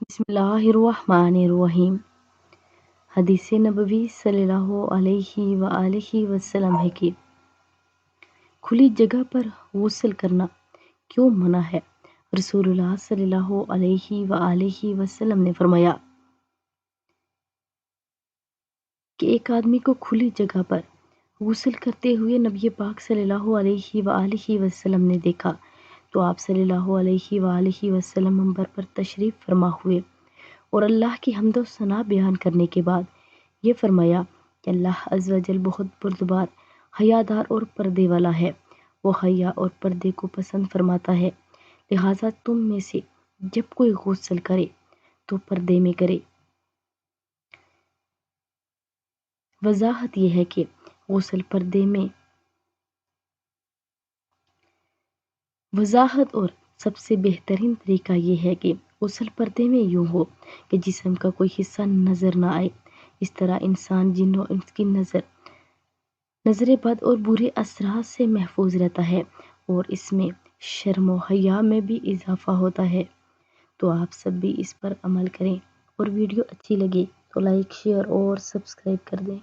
بسم اللہ الرحمن الرحیم۔ حدیث نبوی صلی اللہ علیہ وآلہ وسلم ہے کہ کھلی جگہ پر غسل کرنا کیوں منع ہے؟ رسول اللہ صلی اللہ علیہ وآلہ وسلم نے فرمایا کہ ایک آدمی کو کھلی جگہ پر غسل کرتے ہوئے نبی پاک صلی اللہ علیہ وآلہ وسلم نے دیکھا تو آپ صلی اللہ علیہ وآلہ وسلم منبر پر تشریف فرما ہوئے اور اللہ کی حمد و ثنا بیان کرنے کے بعد یہ فرمایا کہ اللہ عز و جل بہت بردبار، حیادار اور پردے والا ہے۔ وہ حیا اور پردے کو پسند فرماتا ہے، لہٰذا تم میں سے جب کوئی غسل کرے تو پردے میں کرے۔ وضاحت یہ ہے کہ غسل پردے میں وضاحت اور سب سے بہترین طریقہ یہ ہے کہ غسل پردے میں یوں ہو کہ جسم کا کوئی حصہ نظر نہ آئے۔ اس طرح انسان جن و انس کی نظر بد اور برے اثرات سے محفوظ رہتا ہے اور اس میں شرم و حیا میں بھی اضافہ ہوتا ہے۔ تو آپ سب بھی اس پر عمل کریں اور ویڈیو اچھی لگے تو لائک، شیئر اور سبسکرائب کر دیں۔